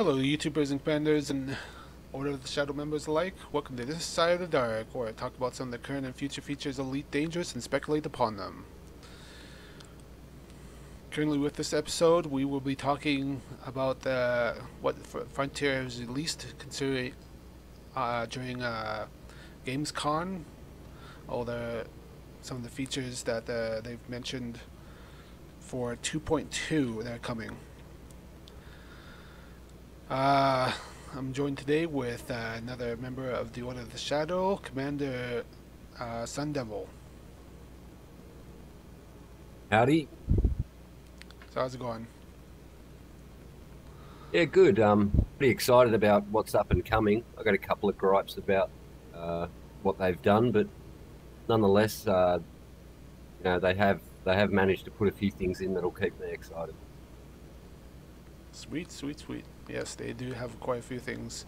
Hello, YouTubers and commanders and Order of the Shadow members alike. Welcome to This Side of the Dark, where I talk about some of the current and future features of Elite Dangerous and speculate upon them. Currently with this episode, we will be talking about what Frontier has released considering during GamesCon, some of the features that they've mentioned for 2.2 that are coming. I'm joined today with another member of the Order of the Shadow, Commander Sundevil. Howdy. So how's it going? Yeah, good. Pretty excited about what's up and coming. I got a couple of gripes about what they've done, but nonetheless, they have managed to put a few things in that'll keep me excited. Sweet, sweet, sweet. Yes, they do have quite a few things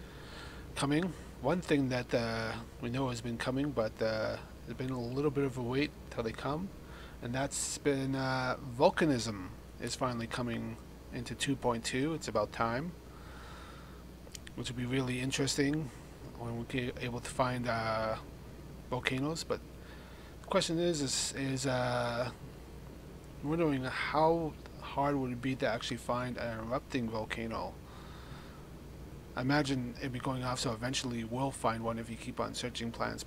coming. One thing that we know has been coming, but there's been a little bit of a wait till they come, and that's been volcanism is finally coming into 2.2. It's about time, which will be really interesting when we get able to find volcanoes. But the question is wondering how hard would it be to actually find an erupting volcano. I imagine it'd be going off, so eventually we'll find one if you keep on searching planets,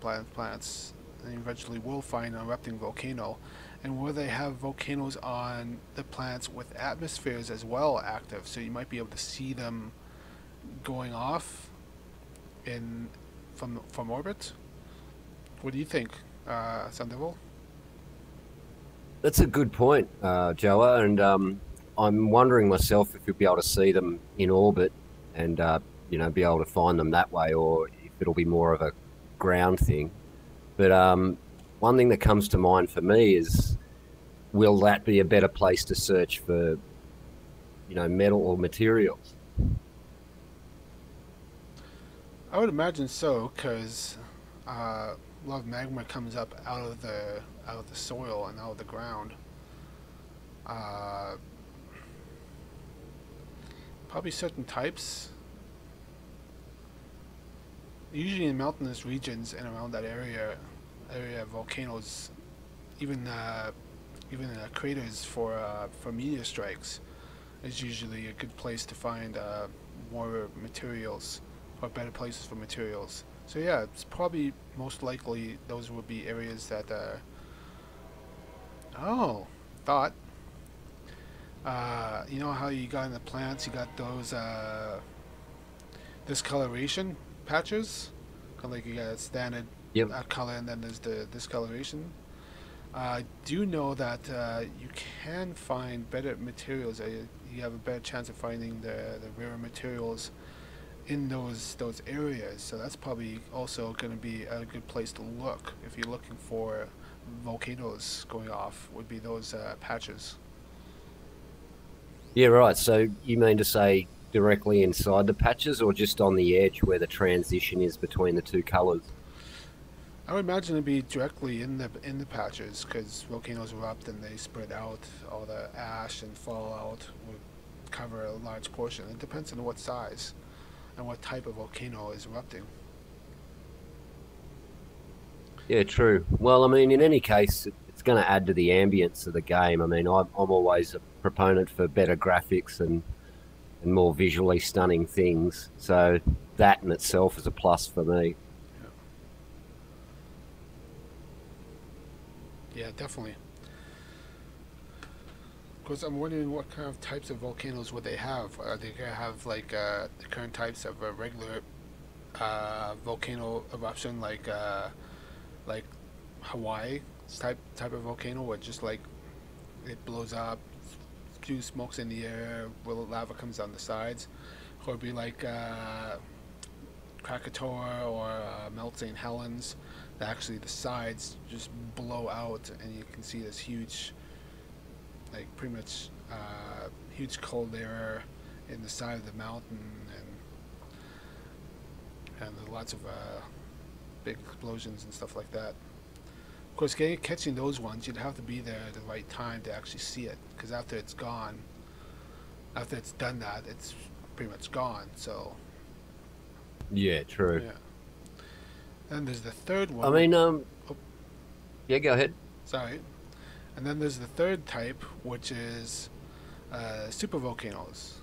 and eventually we'll find an erupting volcano. And will they have volcanoes on the planets with atmospheres as well active, so you might be able to see them going off from orbit? What do you think, Sundevil? That's a good point, Joa, and I'm wondering myself if you'll be able to see them in orbit and be able to find them that way, or if it'll be more of a ground thing. But one thing that comes to mind for me is, will that be a better place to search for, metal or materials? I would imagine so, because a lot of magma comes up out of the soil and out of the ground. Probably certain types. Usually in mountainous regions and around that area volcanoes, even craters for meteor strikes, is usually a good place to find more materials, or better places for materials. So yeah, it's probably most likely those would be areas that thought. You know how you got in the plants, you got those discoloration patches, kind of like you got a standard Yep. color, and then there's the discoloration. I do know that you can find better materials. You have a better chance of finding the rarer materials in those areas. So that's probably also going to be a good place to look if you're looking for volcanoes going off. Would be those patches. Yeah, right. So you mean to say directly inside the patches, or just on the edge where the transition is between the two colors? I would imagine it'd be directly in the patches, because volcanoes erupt and they spread out. All the ash and fallout would cover a large portion. It depends on what size and what type of volcano is erupting. Yeah, true. Well, I mean, in any case, it's going to add to the ambience of the game. I mean, I'm always a proponent for better graphics and more visually stunning things. So that in itself is a plus for me. Yeah, definitely. Of course, I'm wondering what kind of types of volcanoes would they have. Are they gonna have like the current types of a regular volcano eruption, like Hawaii type of volcano, where just like it blows up, spews smokes in the air, lava comes down the sides, or it'd be like Krakatoa or Mount St. Helens, that actually the sides just blow out and you can see this huge, like pretty much huge caldera in the side of the mountain, and there's lots of big explosions and stuff like that. Of course, catching those ones, you'd have to be there at the right time to actually see it, because after it's gone, after it's done that, it's pretty much gone. So Yeah, true. yeah. Then there's the third one. I mean, yeah, go ahead. Sorry. And then there's the third type, which is supervolcanoes.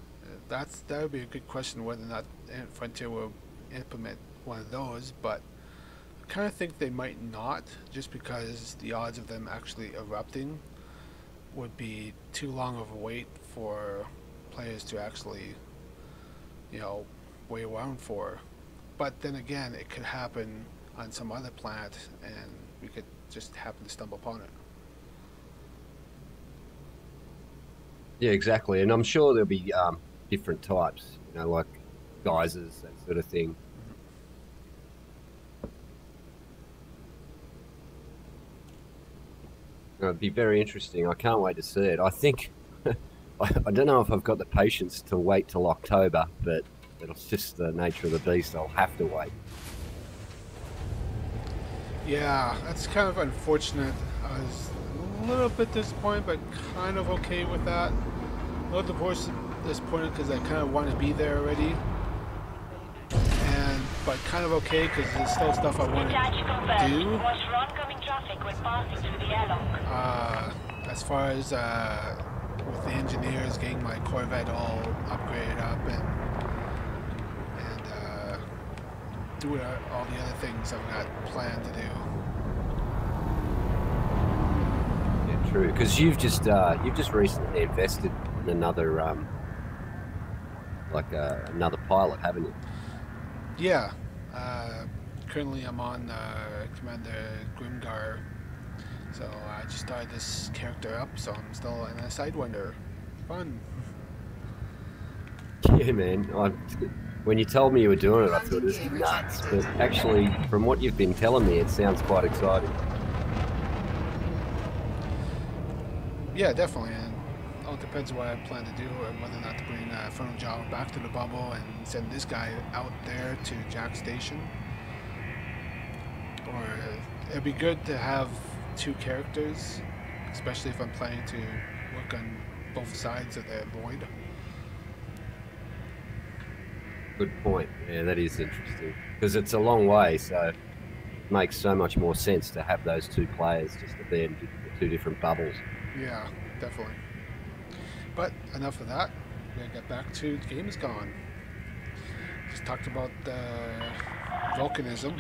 That would be a good question whether or not Frontier will implement one of those, but I kind of think they might not, just because the odds of them actually erupting would be too long of a wait for players to actually, you know, wait around for. But then again, it could happen on some other planet, and we could just happen to stumble upon it. Yeah, exactly. And I'm sure there'll be different types, you know, like geysers, that sort of thing. It'd be very interesting. I can't wait to see it. I think, I don't know if I've got the patience to wait till October, but it's just the nature of the beast. I'll have to wait. Yeah, that's kind of unfortunate. I was a little bit disappointed, but kind of okay with that. A little disappointed because I kind of want to be there already, but kind of okay because there's still stuff I want to do. As far as with the engineers getting my Corvette all upgraded up and do all the other things I've got planned to do. Yeah, true. Because you've just recently invested in another another pilot, haven't you? Yeah. Currently, I'm on Commander Grimgar, so I just started this character up. So I'm still in a Sidewinder. Fun. Yeah, man. When you told me you were doing it, I thought it was nuts. But actually, from what you've been telling me, it sounds quite exciting. Yeah, definitely. And it all depends what I plan to do, and whether or not to bring Frontal Jawa back to the bubble and send this guy out there to Jack Station. Or it'd be good to have two characters, especially if I'm planning to work on both sides of the void. Good point. Yeah, that is interesting. Because it's a long way, so it makes so much more sense to have those two players just to be in two different bubbles. Yeah, definitely. But enough of that. We're going to get back to The Game Is Gone. Just talked about volcanism.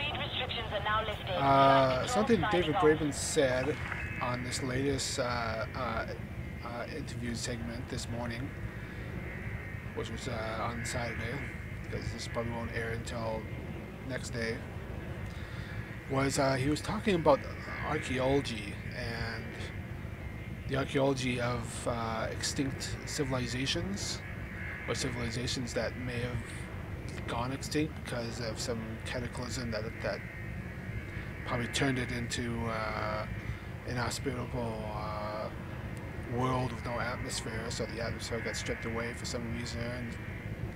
Something David Braben said on this latest interview segment this morning, which was on Saturday, because this probably won't air until next day, was he was talking about archaeology and the archaeology of extinct civilizations, or civilizations that may have gone extinct because of some cataclysm that probably turned it into inhospitable world with no atmosphere, so the atmosphere got stripped away for some reason,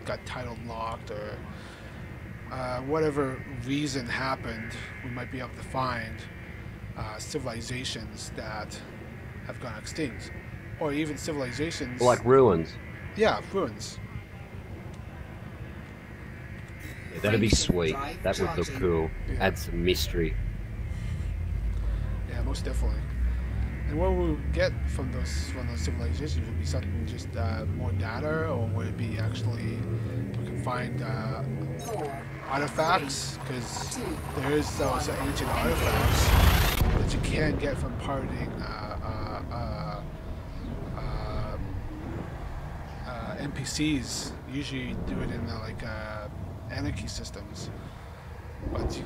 got tidal locked, or whatever reason happened. We might be able to find civilizations that have gone extinct, or even civilizations like ruins. Yeah, ruins. Yeah, that'd be sweet. That would look cool. Yeah. Add some mystery. Yeah, most definitely. And what we'll get from those civilizations would be something just more data, or would it be actually we can find artifacts? Because there is those ancient artifacts that you can get from parting NPCs. Usually do it in like anarchy systems, but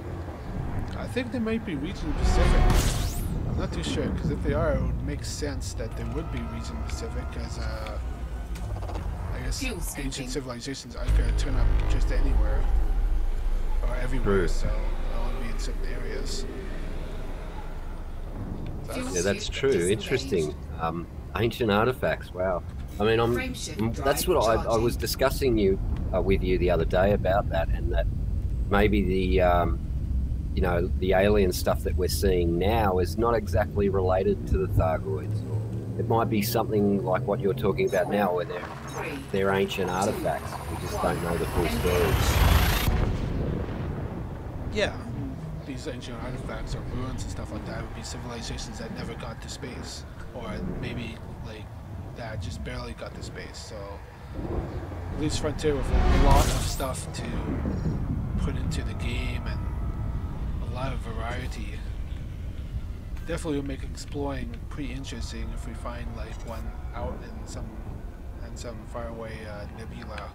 I think they might be region specific. I'm not too sure, because if they are, it would make sense that they would be region specific, as I guess ancient civilizations aren't going to turn up just anywhere or everywhere, so they'll only be in certain areas. Yeah, that's true. Interesting. Ancient artifacts. Wow. I mean, that's what I was discussing with you the other day about that, and that maybe the the alien stuff that we're seeing now is not exactly related to the Thargoids, or it might be something like what you're talking about now, where they're ancient artifacts. We just don't know the full story. Yeah, these ancient artifacts or ruins and stuff like that would be civilizations that never got to space, or maybe like that just barely got to space. So at least Frontier with a lot of stuff to put into the game and a lot of variety. Definitely will make exploring pretty interesting if we find like one out in some faraway nebula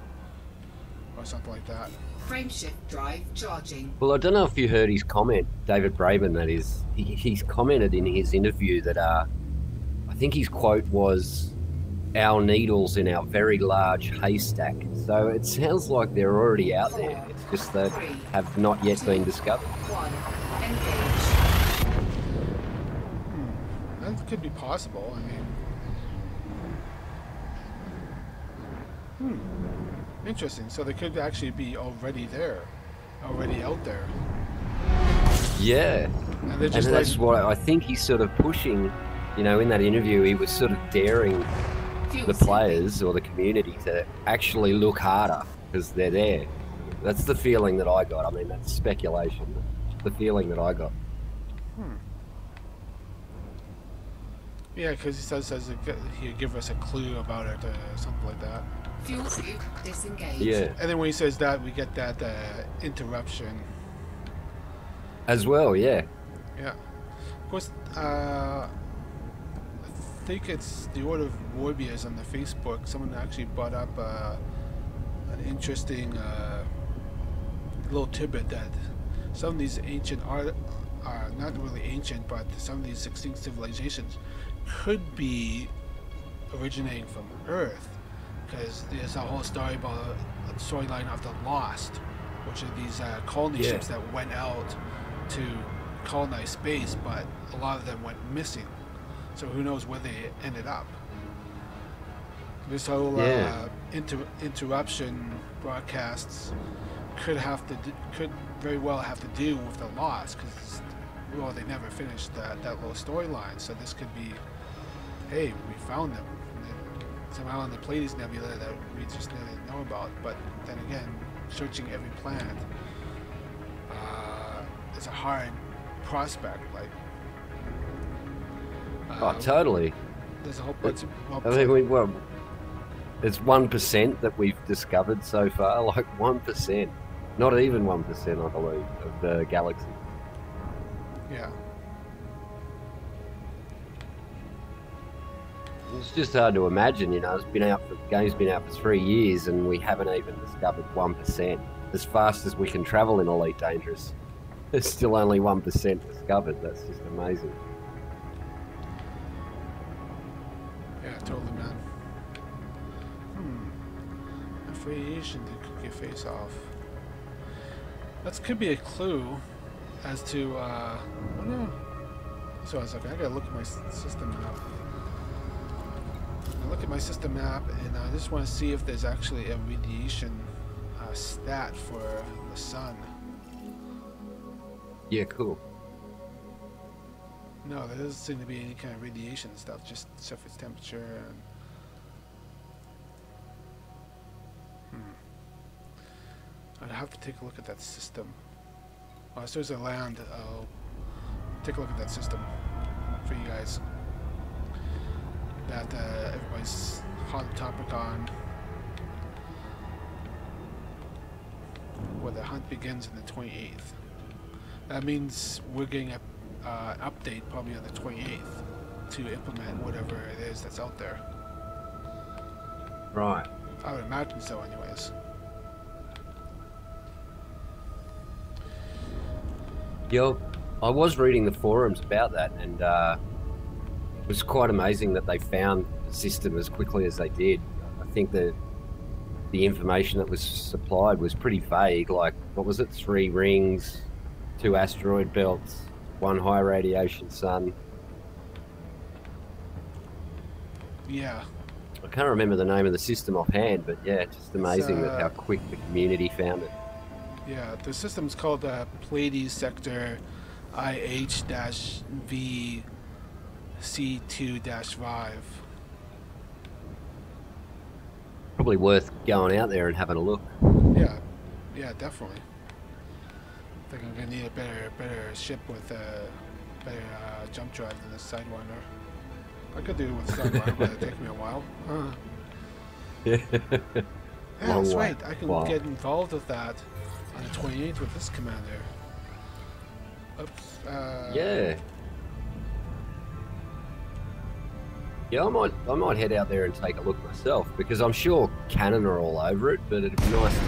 or something like that. Frameshift drive charging. Well, I don't know if you heard his comment, David Braben, that is, he's commented in his interview that I think his quote was, "Our needles in our very large haystack." So it sounds like they're already out there. It's just that have not yet been discovered. That could be possible. I mean, interesting. So they could actually be already there, already out there. Yeah, And they're just that's what I think he's sort of pushing. You know, in that interview, he was sort of daring the players or the community to actually look harder because they're there. That's the feeling that I got. I mean, that's speculation. But the feeling that I got. Yeah, because he says he'll give us a clue about it, something like that. Fuel scoop disengaged. Yeah. And then when he says that, we get that interruption. As well, yeah. Yeah. Of course, I think it's the Order of Warbeers on the Facebook. Someone actually brought up an interesting little tidbit that some of these ancient art are not really ancient, but some of these extinct civilizations could be originating from Earth, because there's a whole story about a storyline of the Lost, which are these colony ships that went out to colonize space, but a lot of them went missing. So who knows where they ended up. This whole interruption broadcasts could very well have to do with the Lost, because well, they never finished that little storyline. So this could be, hey, we found them somehow in the Pleiades Nebula that we just didn't know about. But then again, searching every planet, it's a hard prospect. Like, oh, totally. There's a whole bunch of. I mean, well, it's 1% that we've discovered so far. Like 1%, not even 1%, I believe, of the galaxy. Yeah. It's just hard to imagine, you know. The game's been out for 3 years, and we haven't even discovered 1%. As fast as we can travel in Elite Dangerous, there's still only 1% discovered. That's just amazing. Yeah, totally, man. If radiation did cook your face off. That could be a clue as to, I don't know. So I was like, I gotta look at my system map. I look at my system map, and I just want to see if there's actually a radiation stat for the sun. Yeah, cool. No, there doesn't seem to be any kind of radiation stuff, just surface temperature and... I'd have to take a look at that system. Well, as soon as I land, I'll take a look at that system for you guys. That everybody's hot topic on. Where the hunt begins on the 28th. That means we're getting an update probably on the 28th to implement whatever it is that's out there. Right. I would imagine so anyways. Yo, I was reading the forums about that, and it was quite amazing that they found the system as quickly as they did. I think that the information that was supplied was pretty vague. Like, what was it? 3 rings, 2 asteroid belts, 1 high radiation sun. Yeah. I can't remember the name of the system offhand, but yeah, just amazing that how quick the community found it. Yeah, the system's called Pleiades Sector IH-V C2-5. Probably worth going out there and having a look. Yeah, yeah, definitely. I think I'm gonna need a better ship with a better jump drive than the Sidewinder. I could do it with Sidewinder, but it'd take me a while. Yeah, Yeah, that's right. I can get involved with that on the 28th with this commander. Oops. Yeah. Yeah, I might head out there and take a look myself, because I'm sure Canon are all over it, but it'd be nice to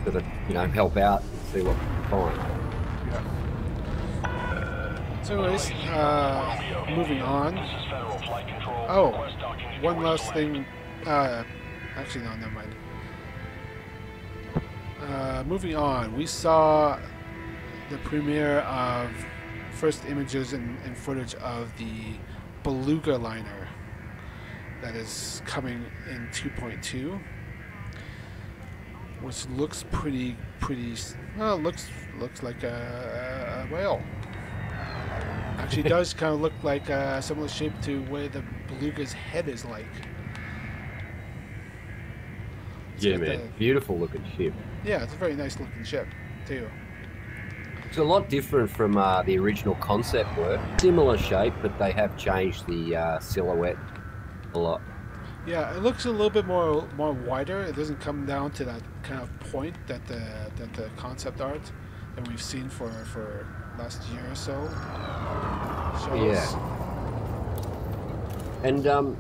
sort of, you know, help out and see what we can find. Yeah. So anyways, moving on. Oh, one last thing. Actually, no, never mind. Moving on, we saw the premiere of first images and footage of the Beluga liner that is coming in 2.2, which looks pretty. Well, looks like a whale. Actually, does kind of look like a similar shape to where the Beluga's head is like. Yeah, man, beautiful looking ship. Yeah, it's a very nice looking ship too. It's a lot different from the original concept work. Similar shape, but they have changed the silhouette a lot. Yeah, it looks a little bit more wider. It doesn't come down to that kind of point that the concept art that we've seen for last year or so shows. Yeah. And do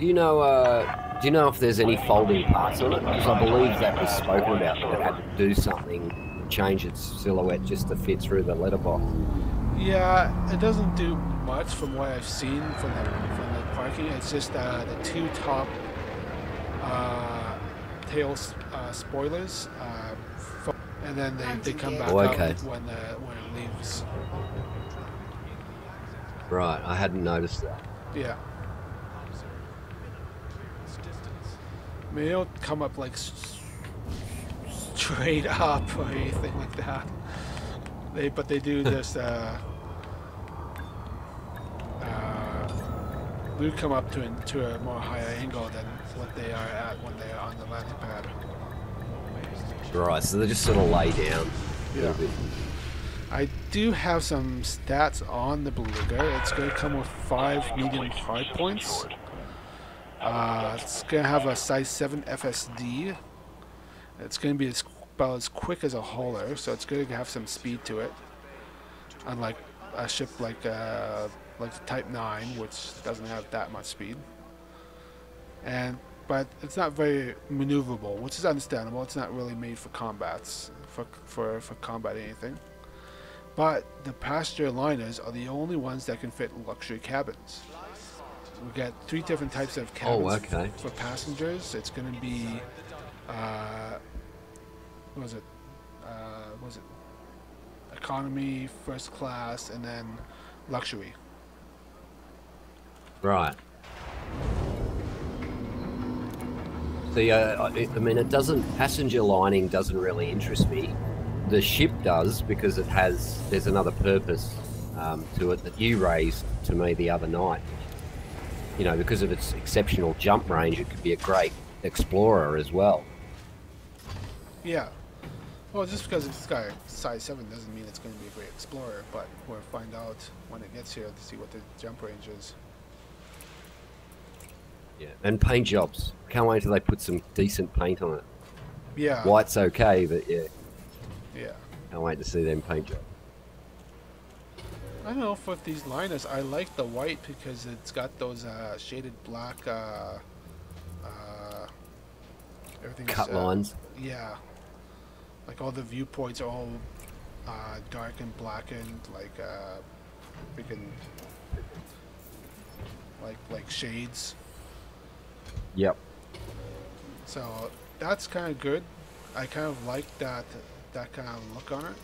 you know if there's any folding parts on it? Because I believe that was spoken about, that it had to do something, change its silhouette just to fit through the letterbox. Yeah, it doesn't do much from what I've seen from the parking. It's just the two top tail spoilers, and then they come back up when it leaves. Right, I hadn't noticed that. Yeah. I mean, they don't come up like straight up or anything like that. But they do this. Do come up to a more higher angle than what they are at when they are on the landing pad. Right, so they just sort of lay down. Yeah. I do have some stats on the Beluga. It's going to come with 5 medium hard points. It's going to have a size 7 FSD. It's going to be about as quick as a hauler, so it's going to have some speed to it. Unlike a ship like the Type 9, which doesn't have that much speed. But it's not very maneuverable, which is understandable. It's not really made for combats, for combat anything. But the passenger liners are the only ones that can fit luxury cabins. We got 3 different types of cabins for passengers. It's going to be, what was it? Economy, first class, and then luxury. Right. See, I mean, passenger lining doesn't really interest me. The ship does, because there's another purpose to it that you raised to me the other night. You know, because of its exceptional jump range, it could be a great explorer as well. Yeah. Well, just because it's got a size 7 doesn't mean it's going to be a great explorer, but we'll find out when it gets here to see what the jump range is. Yeah, and paint jobs. Can't wait till they put some decent paint on it. Yeah. White's okay, but yeah. Yeah. Can't wait to see them paint jobs. I don't know, for these liners, I like the white because it's got those shaded black everything's cut lines. Yeah. Like all the viewpoints are all dark and blackened, like freaking like shades. Yep. So that's kind of good. I kind of like that kind of look on it.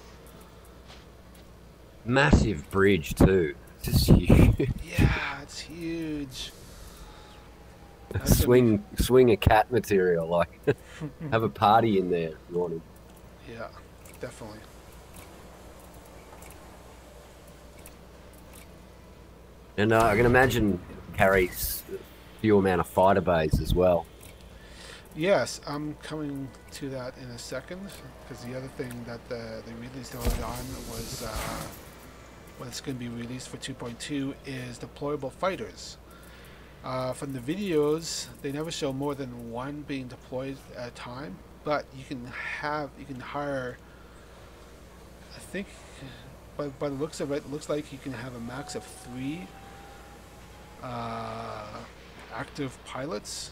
Massive bridge too. Just huge. Yeah, it's huge. Swing a cat material, like have a party in there if you want to. Yeah, definitely. And I can imagine it carries a few amount of fighter bays as well. Yes, I'm coming to that in a second, because the other thing that they released early on was what's going to be released for 2.2 is deployable fighters. From the videos, they never show more than one being deployed at a time, but you can hire, I think, by the looks of it, it looks like you can have a max of 3 active pilots.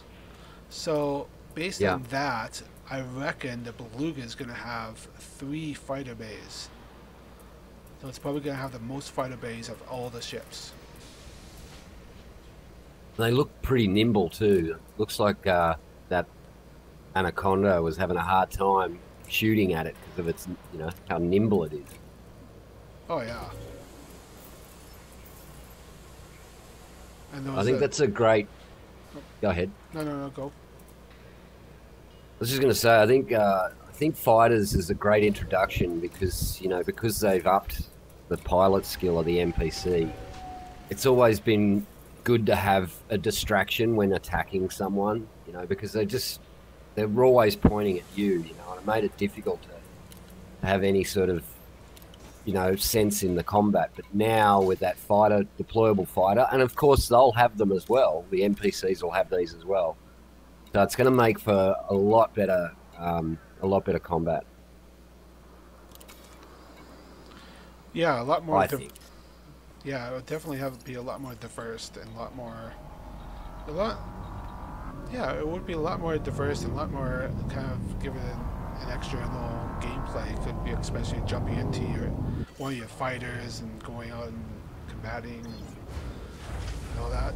So based Yeah. on that, I reckon the Beluga is going to have 3 fighter bays. So it's probably going to have the most fighter bays of all the ships. They look pretty nimble too. Looks like that Anaconda was having a hard time shooting at it because of its, how nimble it is. Oh yeah. And I think that's a great. Go ahead. No, go. I was just going to say, I think fighters is a great introduction because because they've upped the pilot skill of the NPC. It's always been good to have a distraction when attacking someone, because they're always pointing at you, and it made it difficult to have any sort of sense in the combat. But now with that deployable fighter, and of course they'll have them as well. The NPCs will have these as well. So it's going to make for a lot better combat. Yeah, a lot more. I think. Yeah, it would definitely be a lot more diverse and Yeah, it would be a lot more diverse and a lot more kind of give it an extra little gameplay. It could be especially jumping into one of your fighters and going out and combating and all that.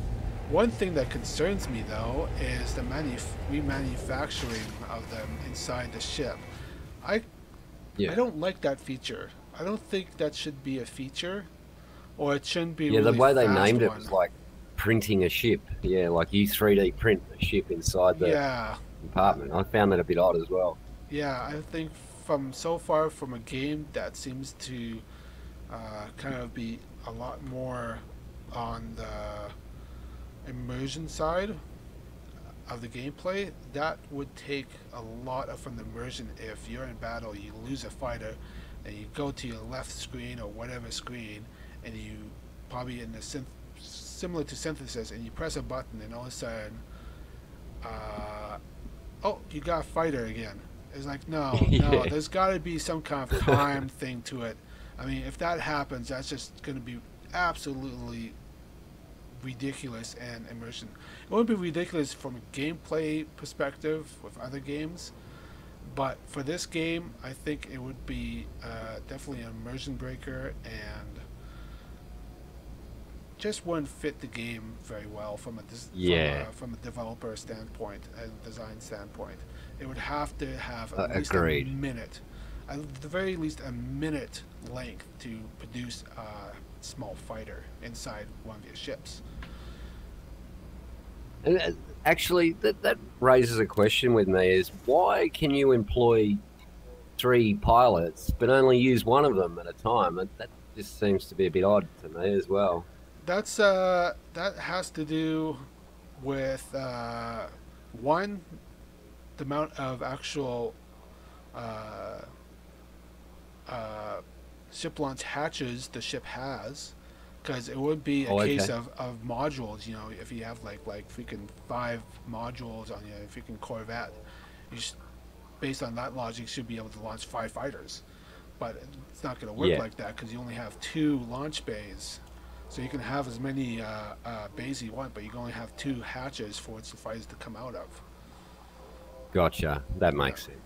One thing that concerns me though is the remanufacturing of them inside the ship. I don't like that feature. I don't think that should be a feature, or it shouldn't be. Yeah, really the way they fast named it one. was like printing a ship. Yeah, like you 3D print a ship inside the compartment. I found that a bit odd as well. Yeah, I think so far from a game that seems to kind of be a lot more on the immersion side of the gameplay, that would take a lot from the immersion. If you're in battle, you lose a fighter, and you go to your left screen or whatever screen, and you probably in the similar to synthesis, and you press a button, and all of a sudden, oh, you got a fighter again. It's like, no, there's got to be some kind of time thing to it. I mean, if that happens, that's just going to be absolutely ridiculous and immersion. It wouldn't be ridiculous from a gameplay perspective with other games, but for this game, I think it would be definitely an immersion breaker, and just wouldn't fit the game very well from a developer standpoint and design standpoint. It would have to have at least a minute, at the very least a minute length to produce a small fighter inside one of your ships. And actually, that raises a question with me: is why can you employ 3 pilots but only use one of them at a time? That just seems to be a bit odd to me as well. That's that has to do with one, the amount of actual ship launch hatches the ship has, because it would be a case of modules. If you have like freaking 5 modules on your freaking Corvette, based on that logic, you should be able to launch 5 fighters. But it's not going to work like that, because you only have 2 launch bays. So you can have as many bays as you want, but you can only have 2 hatches for its fighters to come out of. Gotcha. That makes sense.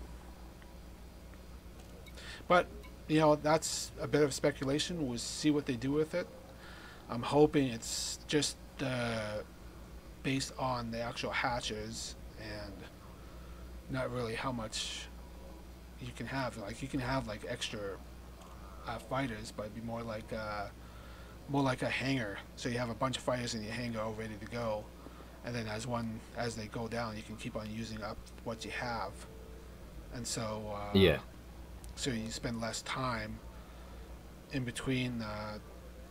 But that's a bit of speculation. We'll see what they do with it. I'm hoping it's just based on the actual hatches and not really how much you can have. Like you can have like extra fighters, but it'd be more like a hangar. So you have a bunch of fighters in your hangar all ready to go, and then as they go down, you can keep on using up what you have, and so so you spend less time in between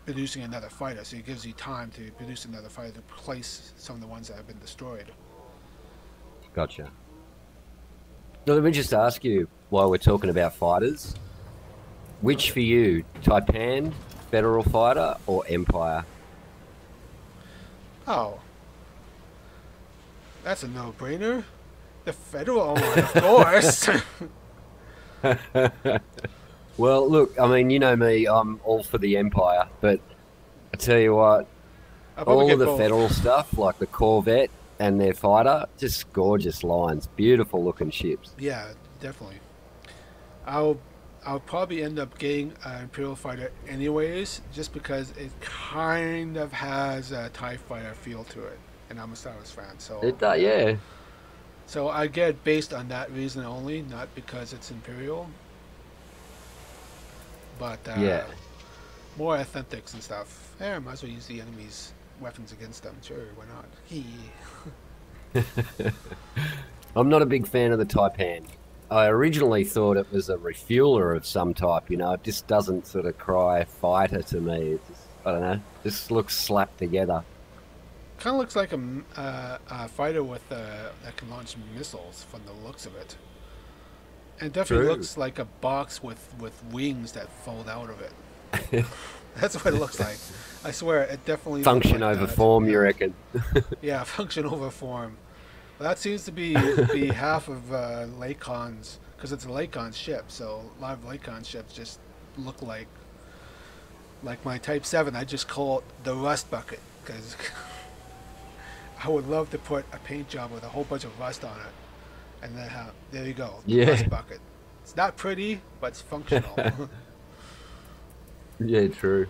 producing another fighter, so it gives you time to produce another fighter to replace some of the ones that have been destroyed. Gotcha. Now, let me just ask you, while we're talking about fighters, which for you, Taipan, Federal Fighter, or Empire? Oh, that's a no-brainer. The Federal one, of course. Well, look, I mean, you know me, I'm all for the Empire, but I tell you what, I'll probably all get of the both. Federal stuff, like the Corvette and their fighter, just gorgeous lines, beautiful looking ships. Yeah, definitely. I'll probably end up getting an Imperial fighter anyways, just because it kind of has a TIE fighter feel to it, and I'm a Star Wars fan, so Yeah. so I get it based on that reason only, not because it's Imperial. But Yeah. more authentics and stuff. Yeah, might as well use the enemy's weapons against them. Sure, why not? I'm not a big fan of the Taipan. I originally thought it was a refueler of some type, you know, it just doesn't sort of cry fighter to me. It just, I don't know, just looks slapped together. Kind of looks like a fighter with that can launch missiles from the looks of it. And definitely True. looks like a box with wings that fold out of it. That's what it looks like. I swear, it definitely looks Function like over that. form, you reckon? Yeah, function over form. Well, that seems to be half of Lacon's, because it's a Lacon ship. So a lot of Lacon ships just look like my Type 7. I just call it the rust bucket, because I would love to put a paint job with a whole bunch of rust on it. And then there you go, the Yeah. rust bucket. It's not pretty, but it's functional. Yeah, true.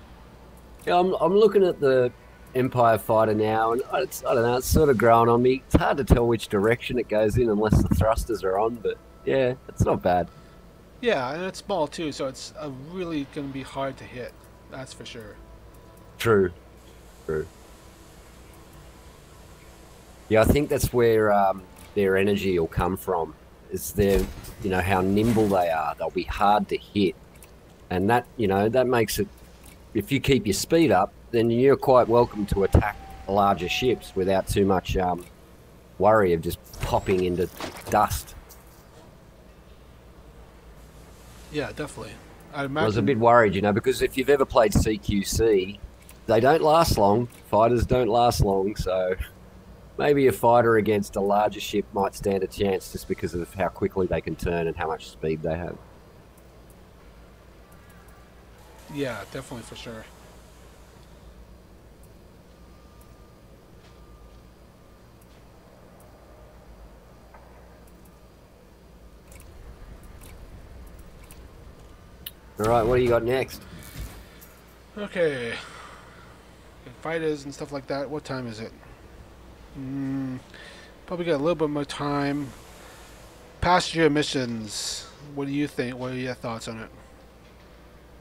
Yeah, I'm looking at the Empire fighter now, and I don't know, it's sort of growing on me. It's hard to tell which direction it goes in unless the thrusters are on, but yeah, it's not bad. Yeah, and it's small too, so it's really going to be hard to hit. That's for sure. True. Yeah, I think that's where their energy will come from. Is their, you know, how nimble they are. They'll be hard to hit, and that, you know, that makes it. If you keep your speed up, then you're quite welcome to attack larger ships without too much worry of just popping into dust. Yeah, definitely. I I imagine. was a bit worried, you know, because if you've ever played CQC, they don't last long. Fighters don't last long, so maybe a fighter against a larger ship might stand a chance just because of how quickly they can turn and how much speed they have. Yeah, definitely for sure. All right, what do you got next? Okay. Fighters and stuff like that. What time is it? Probably got a little bit more time. Passenger missions. What do you think? What are your thoughts on it?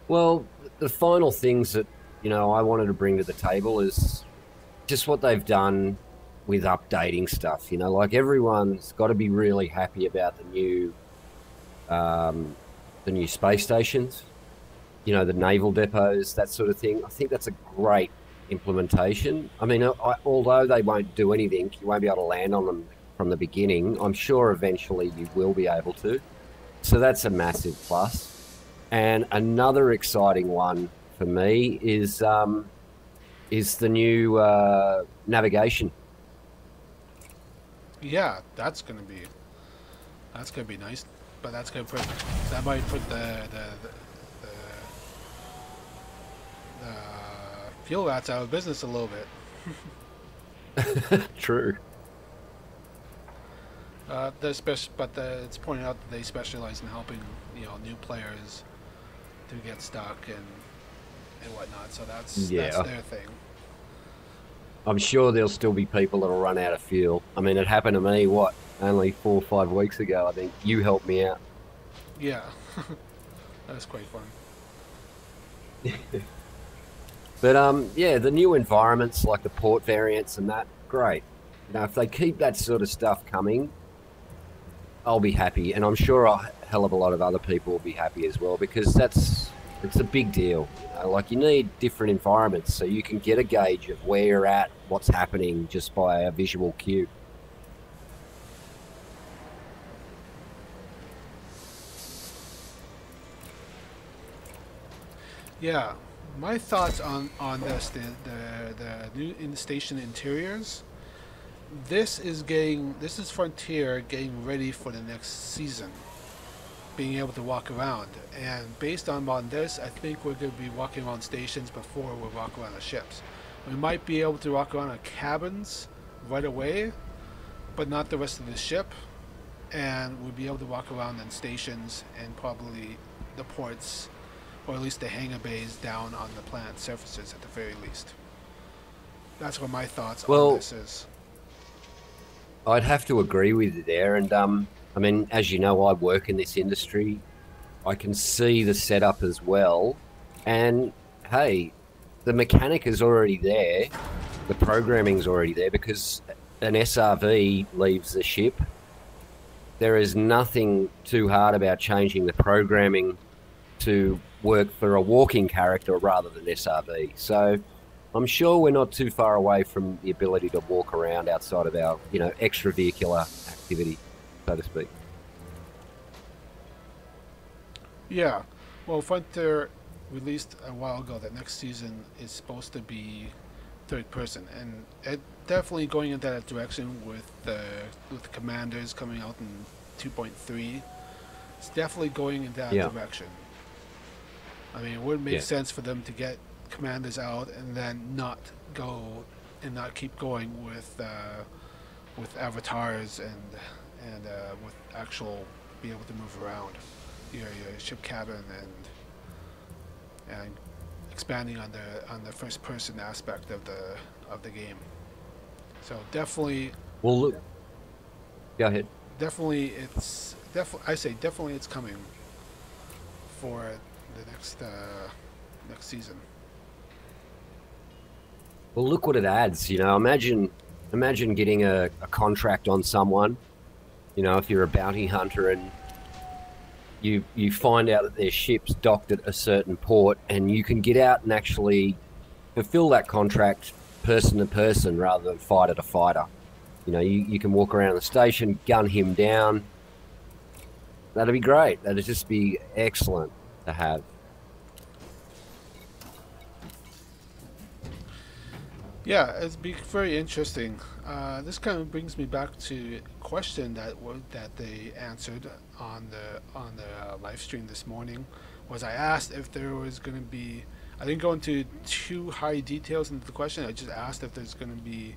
Well, the final things that, you know, I wanted to bring to the table is just what they've done with updating stuff. You know, like everyone's got to be really happy about the new space stations, you know, the naval depots, that sort of thing. I think that's a great implementation. I mean, although they won't do anything, you won't be able to land on them from the beginning. I'm sure eventually you will be able to. So that's a massive plus. And another exciting one for me is the new navigation. Yeah, that's gonna be nice. But that might put the fuel rats out of business a little bit. True. It's pointed out that they specialize in helping, you know, new players to get stuck and whatnot. So that's their thing. I'm sure there'll still be people that'll run out of fuel. I mean, it happened to me, only 4 or 5 weeks ago, I think. You helped me out. Yeah, that was quite fun. But, yeah, the new environments, like the port variants and that, great. You know, if they keep that sort of stuff coming, I'll be happy. And I'm sure a hell of a lot of other people will be happy as well, because that's It's a big deal. You know? Like you need different environments so you can get a gauge of where you're at, what's happening just by a visual cue. Yeah, my thoughts on this, the new in-station interiors. This is Frontier getting ready for the next season, being able to walk around. And based on this, I think we're going to be walking around stations before we walk around the ships. We might be able to walk around our cabins right away, but not the rest of the ship. And we'll be able to walk around in stations and probably the ports, or at least the hangar bays down on the planet surfaces at the very least. That's what my thoughts on this is. I'd have to agree with you there. And I mean, as you know, I work in this industry. I can see the setup as well. And hey, the mechanic is already there. The programming's already there because an SRV leaves the ship. There is nothing too hard about changing the programming to work for a walking character rather than SRV. So I'm sure we're not too far away from the ability to walk around outside of our, you know, extravehicular activity, so to speak. Yeah, well, Frontier released a while ago that next season is supposed to be third person, and it definitely going in that direction with the commanders coming out in 2.3. It's definitely going in that direction. I mean, it wouldn't make sense for them to get commanders out and then not keep going with avatars and with actual be able to move around your ship cabin and expanding on the first person aspect of the game. So definitely. Well, look. Go ahead. Definitely, it's coming for the next season. Well, look what it adds. You know, imagine getting a contract on someone. You know, if you're a bounty hunter and you find out that their ship's docked at a certain port, and you can get out and actually fulfill that contract person to person rather than fighter to fighter. You know, you can walk around the station, gun him down. That'd be great. That'd just be excellent to have. Yeah, it'd be very interesting. This kind of brings me back to a question that they answered on the live stream this morning. Was I asked if there was going to be? I didn't go into too high details into the question. I just asked if there's going to be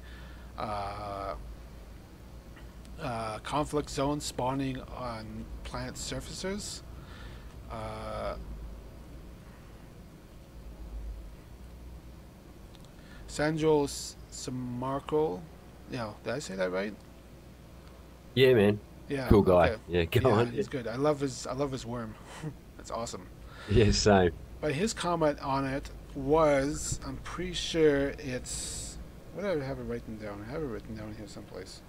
conflict zones spawning on planet surfaces. Sandro Samarco, yeah, did I say that right? Yeah, man. Yeah, cool guy. Okay. Yeah, go on. He's good. I love his worm. That's awesome. Yeah, same. But his comment on it was, I'm pretty sure it's. What did I have it written down? I have it written down here someplace.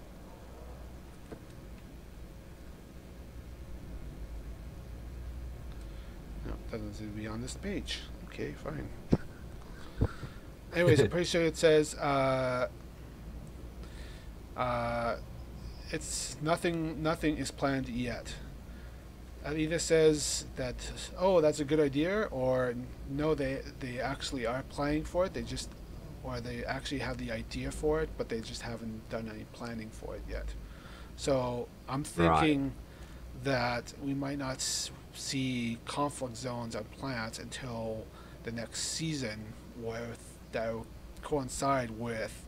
No, it doesn't seem to be on this page. Okay, fine. Anyways, I'm pretty sure it says it's nothing is planned yet. It either says that, oh, that's a good idea, or no, they actually are planning for it. Or they actually have the idea for it, but they just haven't done any planning for it yet. So I'm thinking that we might not see conflict zones on planets until the next season, where that will coincide with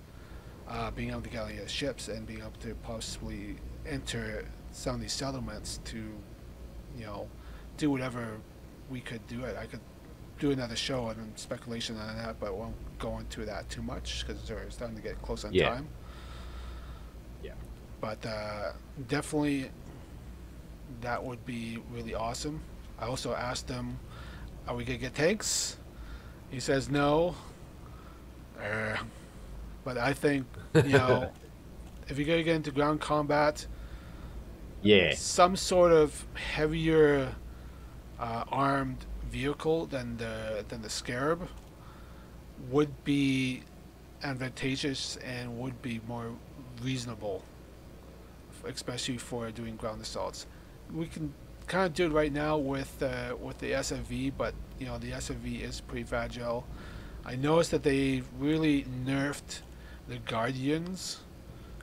being able to get on the ships and being able to possibly enter some of these settlements to, you know, do whatever we could do it. I could do another show and speculation on that, but won't go into that too much because we're starting to get close on time. Yeah. But definitely that would be really awesome. I also asked him, are we going to get tanks? He says no. But I think, you know, if you're going to get into ground combat, some sort of heavier armed vehicle than the Scarab would be advantageous and would be more reasonable, especially for doing ground assaults. We can kind of do it right now with the SFV, but you know the SFV is pretty fragile. I noticed that they really nerfed the Guardians,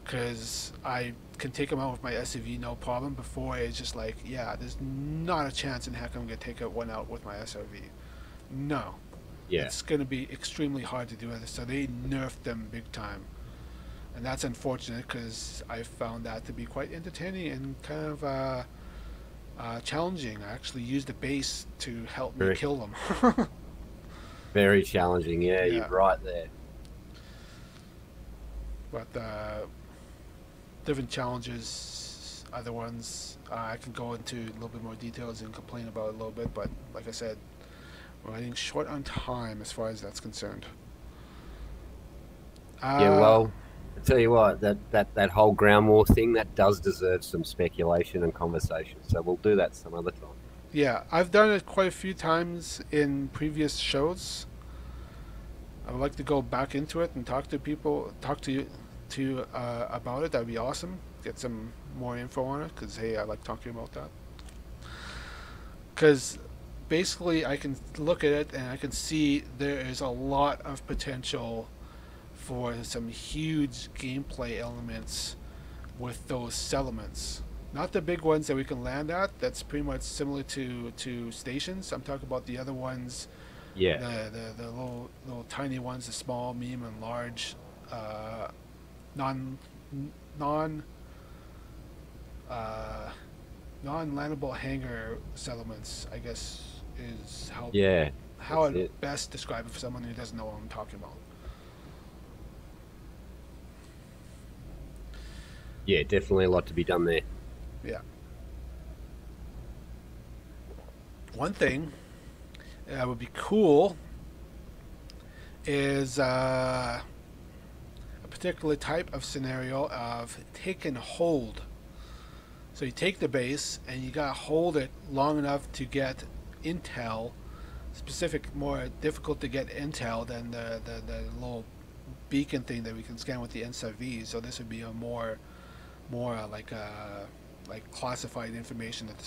because I can take them out with my SUV no problem. Before it's just like, yeah, there's not a chance in heck I'm gonna take one out with my SRV. No, Yeah. it's gonna be extremely hard to do it. So they nerfed them big time, and that's unfortunate because I found that to be quite entertaining and kind of challenging. I actually used the base to help me kill them. Very challenging. Yeah, Yeah. you're right there. But different challenges, other ones, I can go into a little bit more details and complain about it a little bit, but like I said, we're running short on time as far as that's concerned. Yeah, well, I tell you what, that whole ground war thing, that does deserve some speculation and conversation. So we'll do that some other time. Yeah, I've done it quite a few times in previous shows. I would like to go back into it and talk to people, talk to you about it. That'd be awesome. Get some more info on it, because hey, I like talking about that. Because basically, I can look at it and I can see there is a lot of potential for some huge gameplay elements with those settlements. Not the big ones that we can land at. That's pretty much similar to stations. I'm talking about the other ones. Yeah. The little tiny ones, the small, medium, and large, non-landable hangar settlements, I guess, is how I'd best describe it for someone who doesn't know what I'm talking about. Yeah, definitely a lot to be done there. Yeah. One thing that would be cool is a particular type of scenario of take and hold. So you take the base and you gotta hold it long enough to get intel, specific, more difficult to get intel than the little beacon thing that we can scan with the NSV. So this would be a more like classified information that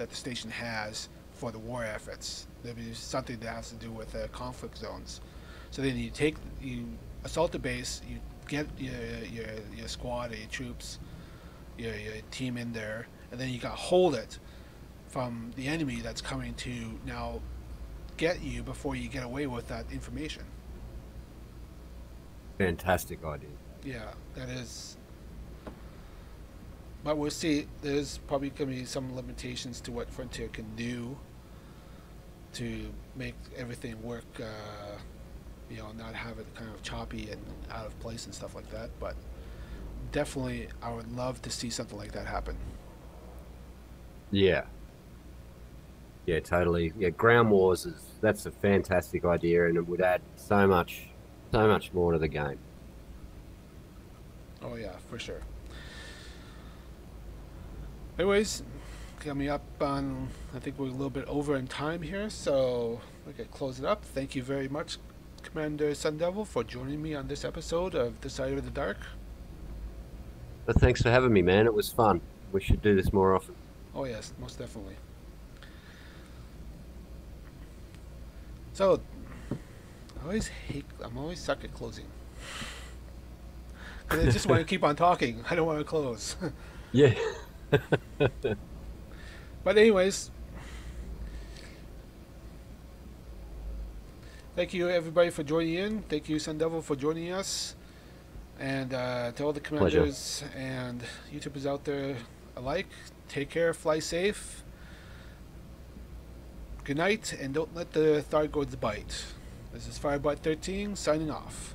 the station has for the war efforts. There'd be something that has to do with conflict zones. So then you assault the base, you get your squad or your troops, your team in there, and then you got to hold it from the enemy that's coming to now get you before you get away with that information. Fantastic idea. Yeah, that is. But we'll see. There's probably going to be some limitations to what Frontier can do to make everything work, not have it kind of choppy and out of place and stuff like that. But definitely, I would love to see something like that happen. Yeah. Yeah, totally. Yeah, ground wars that's a fantastic idea, and it would add so much more to the game. Oh yeah, for sure. Anyways, coming up on, I think we're a little bit over in time here, so we can close it up. Thank you very much, Commander Sundevil, for joining me on this episode of This Side of the Dark. But thanks for having me, man. It was fun. We should do this more often. Oh yes, most definitely. So, I'm always suck at closing. 'Cause I just want to keep on talking. I don't want to close. Yeah. But anyways, thank you everybody for joining in. Thank you Sundevil for joining us, and to all the commanders and YouTubers out there alike, take care, fly safe, good night, and don't let the Thargoids bite. This is Firebot 13 signing off.